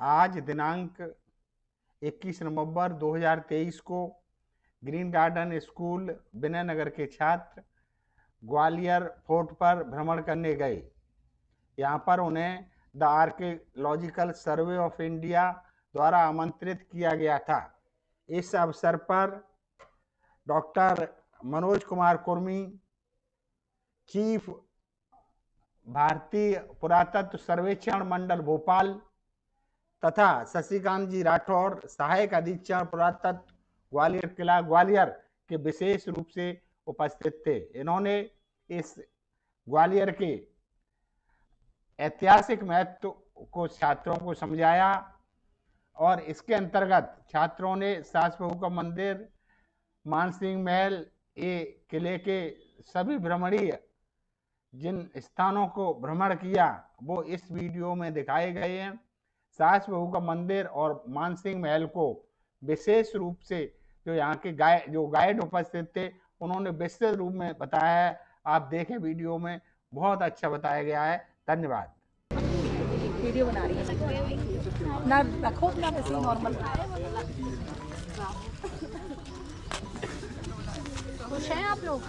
आज दिनांक 21 नवंबर 2023 को ग्रीन गार्डन स्कूल विनय नगर के छात्र ग्वालियर फोर्ट पर भ्रमण करने गए। यहाँ पर उन्हें the archaeological survey of India द्वारा आमंत्रित किया गया था। इस अवसर पर डॉक्टर मनोज कुमार कुर्मी, चीफ भारतीय पुरातत्व सर्वेक्षण मंडल भोपाल तथा शशिकांत जी राठौर, सहायक अधीक्षक पुरातत्व ग्वालियर किला ग्वालियर के विशेष रूप से उपस्थित थे। इन्होंने इस ग्वालियर के ऐतिहासिक महत्व को छात्रों को समझाया और इसके अंतर्गत छात्रों ने सास बहू का मंदिर, मानसिंह महल, ये किले के सभी भ्रमणीय जिन स्थानों को भ्रमण किया वो इस वीडियो में दिखाए गए हैं। सास बहू का मंदिर और मानसिंह महल को विशेष रूप से जो यहाँ के गाइड उपस्थित थे उन्होंने विस्तृत रूप में बताया है। आप देखें वीडियो में, बहुत अच्छा बताया गया है। धन्यवाद। वीडियो बना रही है ना, रखो अपना वैसे नॉर्मल। खुश हैं आप लोग?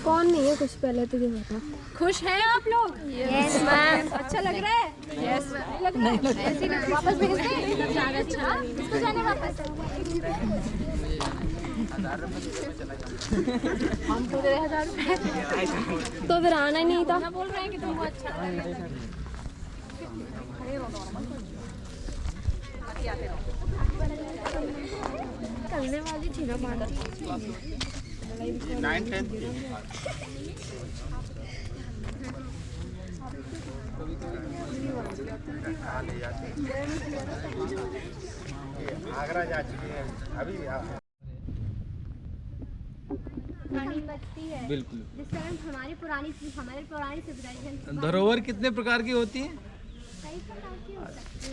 कौन नहीं है खुश, पहले तो ये बता। खुश हैं आप लोग? Yes ma'am. अच्छा लग रहा है? Yes ma'am. वापस भेज दें? अच्छा, किसको जाने वापस? हम तो दे 1000 रुपए। तो फिर आना ही नहीं था। ना बोल रहे हैं कि तुमको अच्छा लग रहा है। करने वाली थी ना बात। 9-10 आगरा जा चुके हैं अभी। पुरानी बस्ती है बिल्कुल। जिस तरह हमारी पुरानी सिविलाइजेशन। धरोहर कितने प्रकार की होती है? कई प्रकार की हो सकती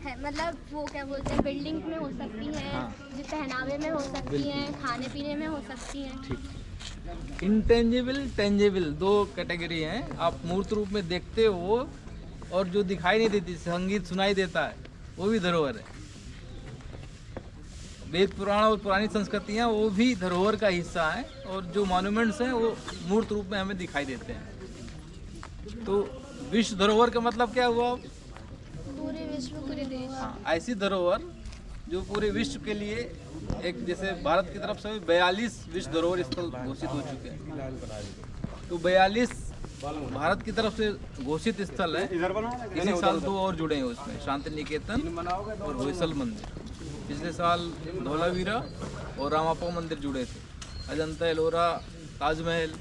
है, मतलब वो क्या बोलते हैं, बिल्डिंग में हो सकती है, जो पहनावे में हो सकती हैं, खाने पीने में हो सकती हैं। ठीक। इंटेंजिबल, टेंजिबल दो कैटेगरी हैं। आप मूर्त रूप में देखते हो और जो दिखाई नहीं देती, संगीत सुनाई देता है, वो भी धरोहर है। वेद पुराण और पुरानी संस्कृतियाँ वो भी धरोहर का हिस्सा है और जो मॉन्यूमेंट्स हैं वो मूर्त रूप में हमें दिखाई देते हैं। तो विश्व धरोहर का मतलब क्या हुआ? पूरे विश्व, पूरे देश। हाँ, ऐसी धरोहर जो पूरे विश्व के लिए एक, जैसे भारत की तरफ से 42 विश्व धरोहर स्थल घोषित हो चुके हैं। तो 42 भारत की तरफ से घोषित स्थल है। इसी साल 2 और जुड़े हैं उसमें, शांति निकेतन और होयसल मंदिर। पिछले साल धौलावीरा और रामापा मंदिर जुड़े थे। अजंता, एलोरा, ताजमहल,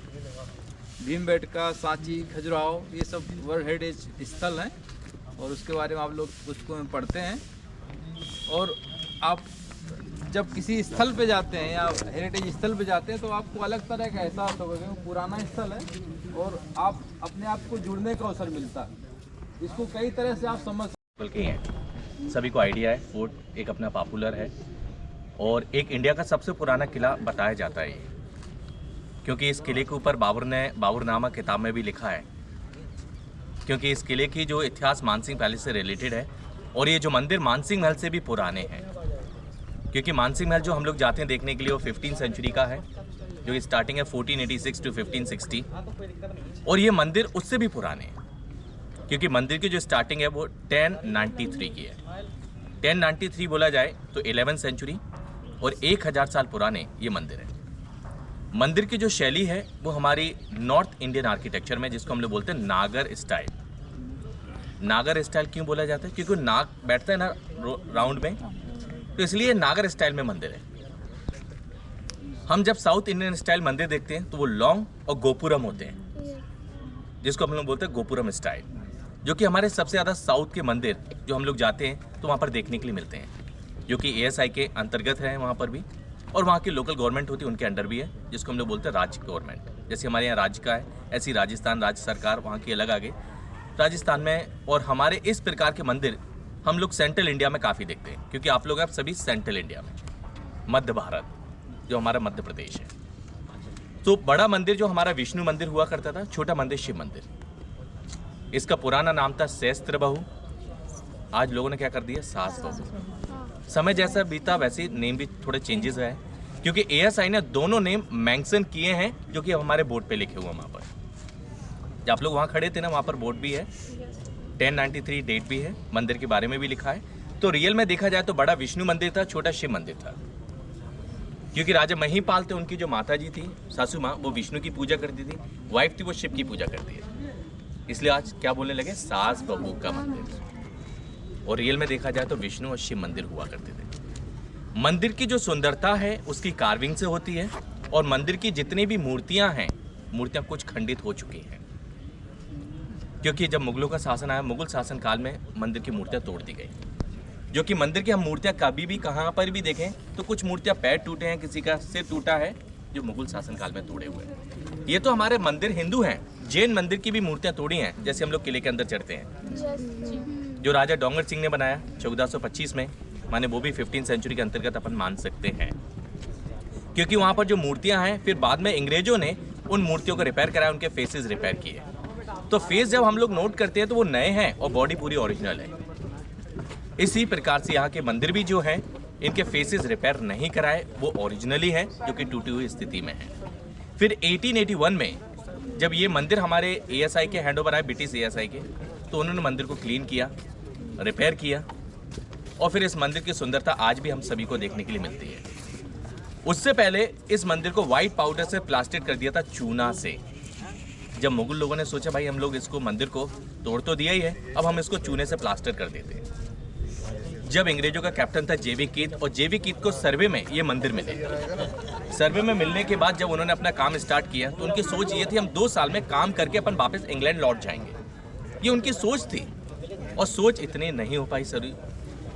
भीमबेटका, सांची, खजुराहो, ये सब वर्ल्ड हेरिटेज स्थल हैं और उसके बारे में आप लोग पुस्तकों में पढ़ते हैं। और आप जब किसी स्थल पे जाते हैं या हेरिटेज स्थल पे जाते हैं तो आपको अलग तरह का एहसास होगा कि वो पुराना स्थल है और आप अपने आप को जुड़ने का अवसर मिलता है। इसको कई तरह से आप समझ बल्कि हैं, सभी को आइडिया है। फोर्ट एक अपना पॉपुलर है और एक इंडिया का सबसे पुराना किला बताया जाता है, क्योंकि इस किले के ऊपर बाबर ने बाबरनामा किताब में भी लिखा है। क्योंकि इस किले की जो इतिहास मानसिंह पैलेस से रिलेटेड है और ये जो मंदिर मानसिंह महल से भी पुराने हैं। क्योंकि मानसिंह महल जो हम लोग जाते हैं देखने के लिए वो 15वीं सेंचुरी का है, जो कि स्टार्टिंग है 1486 टू 1560, और ये मंदिर उससे भी पुराने हैं। क्योंकि मंदिर की जो स्टार्टिंग है वो 1093 की है। 1093 बोला जाए तो 11वीं सेंचुरी और 1000 साल पुराने ये मंदिर है। मंदिर की जो शैली है वो हमारी नॉर्थ इंडियन आर्किटेक्चर में, जिसको हम लोग बोलते हैं नागर स्टाइल। नागर स्टाइल क्यों बोला जाता है? क्योंकि नाग बैठता है ना राउंड में, तो इसलिए नागर स्टाइल में मंदिर है। हम जब साउथ इंडियन स्टाइल मंदिर देखते हैं तो वो लॉन्ग और गोपुरम होते हैं, जिसको हम लोग बोलते हैं गोपुरम स्टाइल, जो कि हमारे सबसे ज़्यादा साउथ के मंदिर जो हम लोग जाते हैं तो वहाँ पर देखने के लिए मिलते हैं, जो कि ASI के अंतर्गत है वहाँ पर भी, और वहाँ की लोकल गवर्नमेंट होती है उनके अंडर भी है, जिसको हम लोग बोलते हैं राज्य गवर्नमेंट। जैसे हमारे यहाँ राज्य का है, ऐसी राजस्थान राज्य सरकार वहाँ की अलग आगे राजस्थान में। और हमारे इस प्रकार के मंदिर हम लोग सेंट्रल इंडिया में काफ़ी देखते हैं, क्योंकि आप लोग अब सभी सेंट्रल इंडिया में, मध्य भारत जो हमारा मध्य प्रदेश है। तो बड़ा मंदिर जो हमारा विष्णु मंदिर हुआ करता था, छोटा मंदिर शिव मंदिर। इसका पुराना नाम था सहस्त्रबाहु आज लोगों ने क्या कर दिया, सास बहू। समय जैसा बीता वैसे नेम भी थोड़े चेंजेस है, क्योंकि ASI ने दोनों नेम मेंशन किए हैं जो कि हमारे बोर्ड पे लिखे हुए हैं। वहाँ पर जब आप लोग वहाँ खड़े थे ना, वहाँ पर बोर्ड भी है, 1093 डेट भी है, मंदिर के बारे में भी लिखा है। तो रियल में देखा जाए तो बड़ा विष्णु मंदिर था, छोटा शिव मंदिर था, क्योंकि राजा महिपाल थे, उनकी जो माता जी थी सासू माँ, वो विष्णु की पूजा करती थी, वाइफ थी वो शिव की पूजा करती है, इसलिए आज क्या बोलने लगे, सास बहू का मंदिर। और रियल में देखा जाए तो विष्णु और शिव मंदिर हुआ करते थे। मंदिर की जो सुंदरता है उसकी कार्विंग से होती है, और मंदिर की जितनी भी मूर्तियां हैं, मूर्तियां कुछ खंडित हो चुकी हैं, क्योंकि जब मुगलों का शासन आया, मुगल शासन काल में मंदिर की मूर्तियां तोड़ दी गई, जो कि मंदिर की हम मूर्तियां कभी भी कहाँ पर भी देखें तो कुछ मूर्तियां पैर टूटे हैं, किसी का सिर टूटा है, जो मुगल शासन काल में तोड़े हुए हैं। ये तो हमारे मंदिर हिंदू हैं, जैन मंदिर की भी मूर्तियां तोड़ी हैं, जैसे हम लोग किले के अंदर चढ़ते हैं, जो राजा डोंगर सिंह ने बनाया 1425 में, माने वो भी 15वीं सेंचुरी के अंतर्गत अपन मान सकते हैं, क्योंकि वहाँ पर जो मूर्तियाँ हैं, फिर बाद में अंग्रेजों ने उन मूर्तियों को रिपेयर कराया, उनके फेसेस रिपेयर किए। तो फेस जब हम लोग नोट करते हैं तो वो नए हैं और बॉडी पूरी ओरिजिनल है। इसी प्रकार से यहाँ के मंदिर भी जो है, इनके फेसेस रिपेयर नहीं कराए, वो ओरिजिनली है, जो कि टूटी हुई स्थिति में है। फिर 1881 में जब ये मंदिर हमारे ASI के हैंडओवर आए, ब्रिटिश ASI के, तो उन्होंने मंदिर को क्लीन किया, रिपेयर किया, और फिर इस मंदिर की सुंदरता आज भी हम सभी को देखने के लिए मिलती है। उससे पहले इस मंदिर को व्हाइट पाउडर से प्लास्टर कर दिया था, चूना से। जब मुगल लोगों ने सोचा भाई हम लोग इसको मंदिर को तोड़ तो दिया ही है, अब हम इसको चूने से प्लास्टर कर देते हैं। जब अंग्रेजों का कैप्टन था JV कीथ, और JV कीथ को सर्वे में ये मंदिर मिले। सर्वे में मिलने के बाद जब उन्होंने अपना काम स्टार्ट किया तो उनकी सोच ये थी हम 2 साल में काम करके अपन वापस इंग्लैंड लौट जाएंगे, ये उनकी सोच थी। और सोच इतनी नहीं हो पाई सर,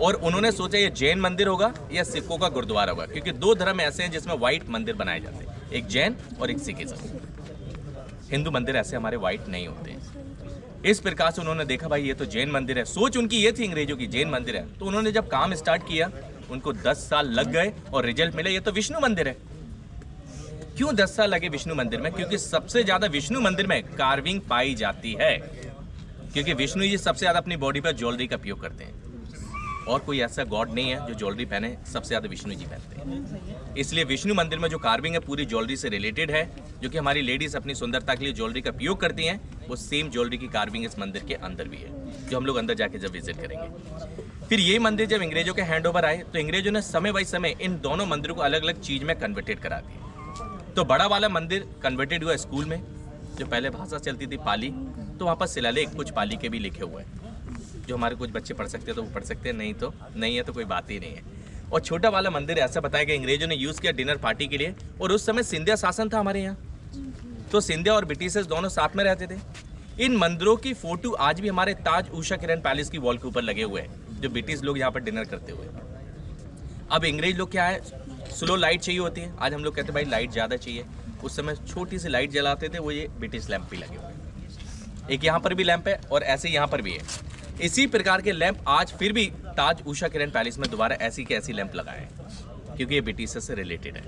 और उन्होंने सोचा ये जैन मंदिर होगा या सिखों का गुरुद्वारा होगा, क्योंकि 2 धर्म ऐसे हैं जिसमें व्हाइट मंदिर बनाए जाते हैं, एक जैन और एक सिखिज्म। हिंदू मंदिर ऐसे हमारे व्हाइट नहीं होते। इस प्रकार से उन्होंने देखा भाई ये तो जैन मंदिर है, सोच उनकी ये थी अंग्रेजों की, जैन मंदिर है। तो उन्होंने जब काम स्टार्ट किया उनको 10 साल लग गए और रिजल्ट मिले ये तो विष्णु मंदिर है। क्यों 10 साल लगे विष्णु मंदिर में? क्योंकि सबसे ज्यादा विष्णु मंदिर में कार्विंग पाई जाती है, क्योंकि विष्णु जी सबसे ज्यादा अपनी बॉडी पर ज्वेलरी का उपयोग करते हैं, और कोई ऐसा गॉड नहीं है जो ज्वेलरी पहने, सबसे ज्यादा विष्णु जी पहनते हैं। इसलिए विष्णु मंदिर में जो कार्विंग है पूरी ज्वेलरी से रिलेटेड है, जो कि हमारी लेडीज अपनी सुंदरता के लिए ज्वेलरी का उपयोग करती हैं, वो सेम ज्वेलरी की कार्विंग इस मंदिर के अंदर भी है, जो हम लोग अंदर जाके जब विजिट करेंगे। फिर ये मंदिर जब अंग्रेजों के हैंड ओवर आए तो अंग्रेजों ने समय बाई समय इन दोनों मंदिरों को अलग अलग चीज में कन्वर्टेड करा दिया। तो बड़ा वाला मंदिर कन्वर्टेड हुआ स्कूल में, जो पहले भाषा चलती थी पाली, तो वहाँ पर शिलालेख कुछ पाली के भी लिखे हुए हैं, जो हमारे कुछ बच्चे पढ़ सकते हैं तो वो पढ़ सकते हैं, नहीं तो नहीं है, तो कोई बात ही नहीं है। और छोटा वाला मंदिर ऐसा बताया गया अंग्रेजों ने यूज़ किया डिनर पार्टी के लिए, और उस समय सिंधिया शासन था हमारे यहाँ, तो सिंधिया और ब्रिटिशर्स दोनों साथ में रहते थे। इन मंदिरों की फोटो आज भी हमारे ताज उषा किरण पैलेस की वॉल के ऊपर लगे हुए हैं, जो ब्रिटिश लोग यहाँ पर डिनर करते हुए। अब अंग्रेज लोग क्या है, स्लो लाइट चाहिए होती है, आज हम लोग कहते हैं भाई लाइट ज़्यादा चाहिए, उस समय छोटी सी लाइट जलाते थे, वो ये ब्रिटिश लैंप भी लगे हुए हैं। एक यहाँ पर भी लैंप है और ऐसे यहाँ पर भी है। इसी प्रकार के लैंप आज फिर भी ताज उषा किरण पैलेस में दोबारा ऐसी के ऐसी लैंप लगाए हैं, क्योंकि ये ब्रिटिश से रिलेटेड है।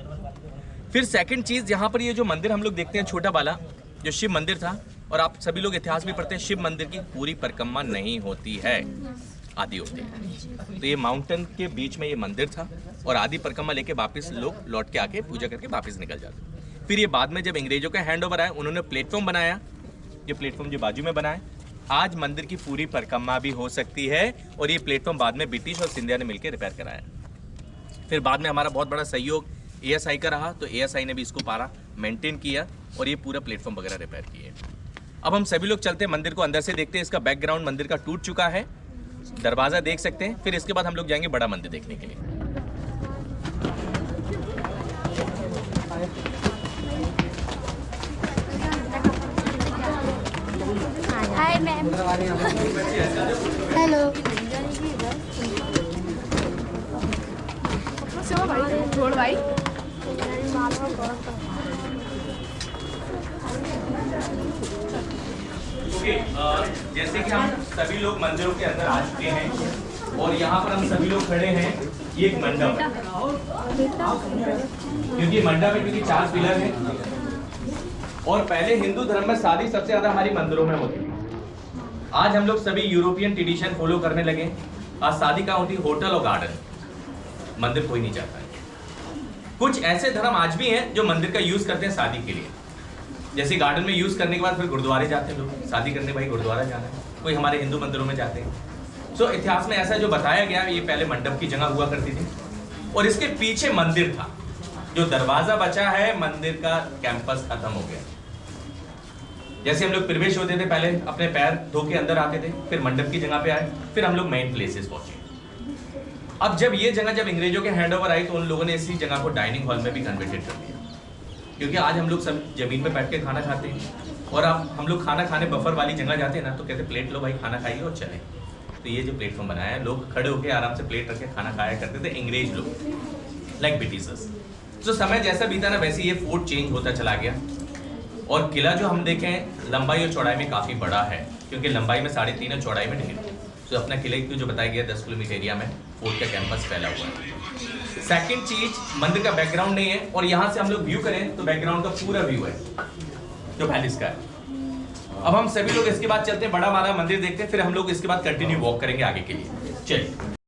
फिर सेकंड चीज, यहाँ पर ये जो मंदिर हम लोग देखते हैं छोटा वाला, जो शिव मंदिर था, और आप सभी लोग इतिहास भी पढ़ते हैं, शिव मंदिर की पूरी परिक्रमा नहीं होती है, आधी होती है। तो ये माउंटेन के बीच में ये मंदिर था, और आधी परिक्रमा लेके वापस लोग लौट के आके पूजा करके वापस निकल जाते। फिर ये बाद में जब अंग्रेजों का हैंड ओवर आया, उन्होंने प्लेटफॉर्म बनाया, ये प्लेटफॉर्म जो बाजू में बनाया, आज मंदिर की पूरी परिक्रमा भी हो सकती है, और ये प्लेटफॉर्म बाद में ब्रिटिश और सिंधिया ने मिलकर रिपेयर कराया। फिर बाद में हमारा बहुत बड़ा सहयोग ASI का रहा, तो ASI ने भी इसको पारा मेंटेन किया और ये पूरा प्लेटफॉर्म वगैरह रिपेयर किए। अब हम सभी लोग चलते हैं मंदिर को अंदर से देखते हैं। इसका बैकग्राउंड मंदिर का टूट चुका है, दरवाजा देख सकते हैं। फिर इसके बाद हम लोग जाएंगे बड़ा मंदिर देखने के लिए। Hi ma'am, hello. छोड़ भाई। जैसे कि हम सभी लोग मंदिरों के अंदर आ चुके हैं, और यहाँ पर हम सभी लोग खड़े हैं। ये एक मंडप है, क्योंकि मंडप में क्योंकि 4 पिलर हैं, और पहले हिंदू धर्म में शादी सबसे ज्यादा हमारी मंदिरों में होती थी। आज हम लोग सभी यूरोपियन ट्रेडिशन फॉलो करने लगे। आज शादी का होती होटल और गार्डन, मंदिर कोई नहीं जाता है। कुछ ऐसे धर्म आज भी हैं जो मंदिर का यूज करते हैं शादी के लिए, जैसे गार्डन में यूज करने के बाद फिर गुरुद्वारे जाते हैं लोग, शादी करने भाई गुरुद्वारा जाना है, कोई हमारे हिंदू मंदिरों में जाते हैं। सो इतिहास में ऐसा जो बताया गया, ये पहले मंडप की जगह हुआ करती थी और इसके पीछे मंदिर था। जो दरवाजा बचा है मंदिर का कैंपस खत्म हो गया। जैसे हम लोग प्रवेश होते थे, पहले अपने पैर धो के अंदर आते थे, फिर मंडप की जगह पे आए, फिर हम लोग मेन प्लेसेस पहुंचे। अब जब ये जगह जब अंग्रेजों के हैंडओवर आई तो उन लोगों ने इसी जगह को डाइनिंग हॉल में भी कन्वर्टेड कर दिया, क्योंकि आज हम लोग सब जमीन पे बैठ के खाना खाते हैं और अब हम लोग खाना खाने बफर वाली जगह जाते हैं ना, तो कहते प्लेट लो भाई, खाना खाइए और चलें। तो ये जो प्लेटफॉर्म बनाया है, लोग खड़े होकर आराम से प्लेट रख के खाना खाया करते थे अंग्रेज लोग, लाइक ब्रिटिशर्स। तो समय जैसा बीता ना वैसे ये फोर्ट चेंज होता चला गया और किला जो हम देखें लंबाई और चौड़ाई में काफ़ी बड़ा है, क्योंकि लंबाई में 3.5 और चौड़ाई में 1.5। तो अपना किले को जो बताया गया 10 किलोमीटर एरिया में फोर्ट का कैंपस फैला हुआ है। सेकंड चीज, मंदिर का बैकग्राउंड नहीं है और यहाँ से हम लोग व्यू करें तो बैकग्राउंड का पूरा व्यू है जो पैलेस का है। अब हम सभी लोग इसके बाद चलते हैं, बड़ा माला मंदिर देखते हैं, फिर हम लोग इसके बाद कंटिन्यू वॉक करेंगे आगे के लिए। चलिए।